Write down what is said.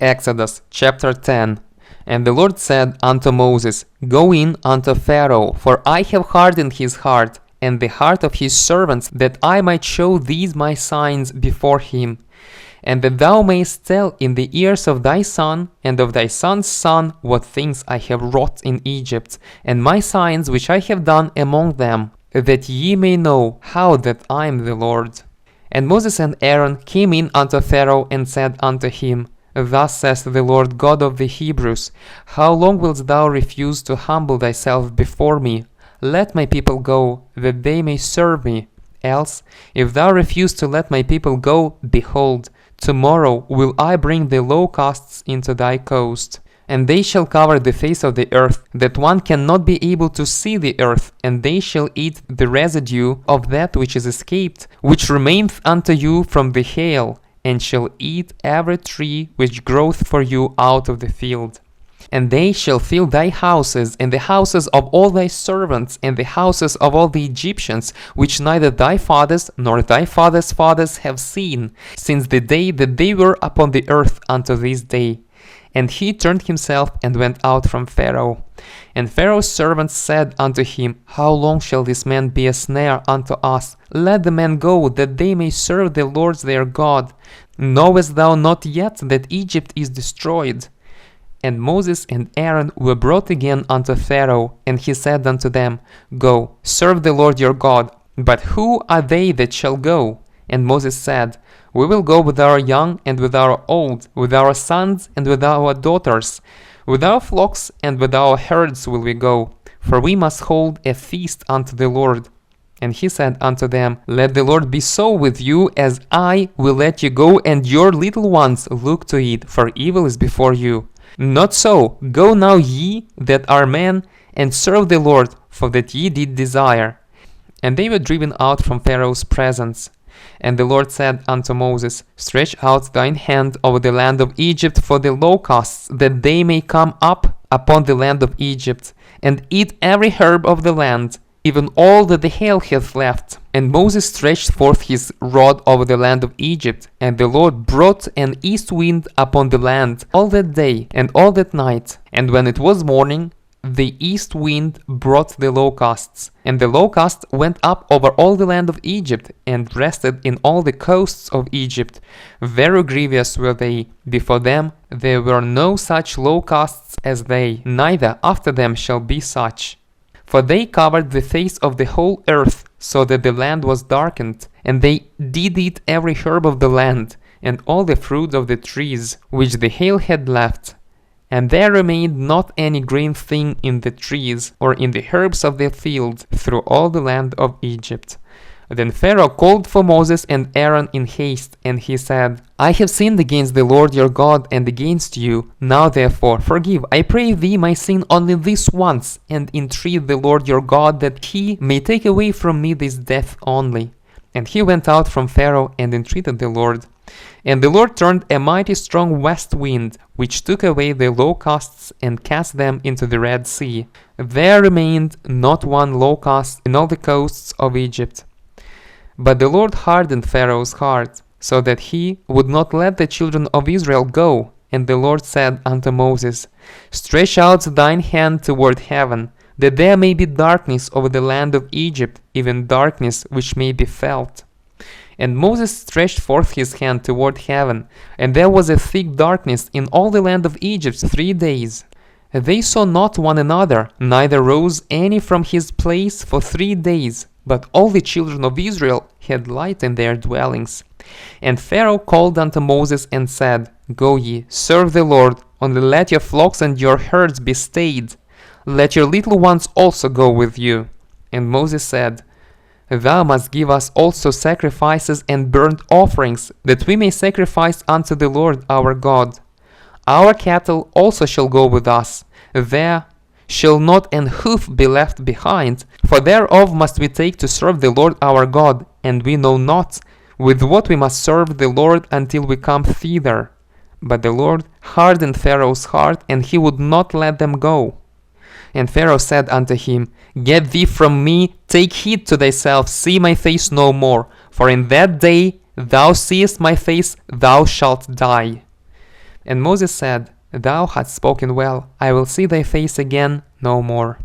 Exodus chapter 10. And the Lord said unto Moses, Go in unto Pharaoh, for I have hardened his heart, and the heart of his servants, that I might show these my signs before him, and that thou mayest tell in the ears of thy son and of thy son's son what things I have wrought in Egypt, and my signs which I have done among them, that ye may know how that I am the Lord. And Moses and Aaron came in unto Pharaoh and said unto him, Thus saith the Lord God of the Hebrews, How long wilt thou refuse to humble thyself before me? Let my people go, that they may serve me. Else, if thou refuse to let my people go, behold, tomorrow will I bring the locusts into thy coast, and they shall cover the face of the earth, that one cannot be able to see the earth, and they shall eat the residue of that which is escaped, which remaineth unto you from the hail, and shall eat every tree which groweth for you out of the field. And they shall fill thy houses, and the houses of all thy servants, and the houses of all the Egyptians, which neither thy fathers nor thy fathers' fathers have seen, since the day that they were upon the earth unto this day. And he turned himself and went out from Pharaoh. And Pharaoh's servants said unto him, How long shall this man be a snare unto us? Let the men go, that they may serve the Lord their God. Knowest thou not yet that Egypt is destroyed? And Moses and Aaron were brought again unto Pharaoh, and he said unto them, Go, serve the Lord your God. But who are they that shall go? And Moses said, We will go with our young and with our old, with our sons and with our daughters. With our flocks and with our herds will we go, for we must hold a feast unto the Lord. And he said unto them, Let the Lord be so with you, as I will let you go, and your little ones look to it, for evil is before you. Not so, go now ye that are men, and serve the Lord, for that ye did desire. And they were driven out from Pharaoh's presence. And the Lord said unto Moses, Stretch out thine hand over the land of Egypt for the locusts, that they may come up upon the land of Egypt, and eat every herb of the land, even all that the hail hath left. And Moses stretched forth his rod over the land of Egypt, and the Lord brought an east wind upon the land all that day and all that night. And when it was morning, the east wind brought the locusts, and the locusts went up over all the land of Egypt, and rested in all the coasts of Egypt. Very grievous were they. Before them there were no such locusts as they, neither after them shall be such. For they covered the face of the whole earth, so that the land was darkened, and they did eat every herb of the land, and all the fruit of the trees, which the hail had left. And there remained not any green thing in the trees, or in the herbs of the field, through all the land of Egypt. Then Pharaoh called for Moses and Aaron in haste, and he said, I have sinned against the Lord your God and against you. Now therefore forgive, I pray thee, my sin only this once, and entreat the Lord your God that he may take away from me this death only. And he went out from Pharaoh and entreated the Lord. And the Lord turned a mighty strong west wind, which took away the locusts and cast them into the Red Sea. There remained not one locust in all the coasts of Egypt. But the Lord hardened Pharaoh's heart, so that he would not let the children of Israel go. And the Lord said unto Moses, Stretch out thine hand toward heaven, that there may be darkness over the land of Egypt, even darkness which may be felt. And Moses stretched forth his hand toward heaven, and there was a thick darkness in all the land of Egypt 3 days. They saw not one another, neither rose any from his place for 3 days. But all the children of Israel had light in their dwellings. And Pharaoh called unto Moses and said, Go ye, serve the Lord, only let your flocks and your herds be stayed. Let your little ones also go with you. And Moses said, Thou must give us also sacrifices and burnt offerings, that we may sacrifice unto the Lord our God. Our cattle also shall go with us. There shall not an hoof be left behind, for thereof must we take to serve the Lord our God, and we know not with what we must serve the Lord until we come thither. But the Lord hardened Pharaoh's heart, and he would not let them go. And Pharaoh said unto him, Get thee from me, take heed to thyself, see my face no more, for in that day thou seest my face, thou shalt die. And Moses said, Thou hast spoken well, I will see thy face again no more.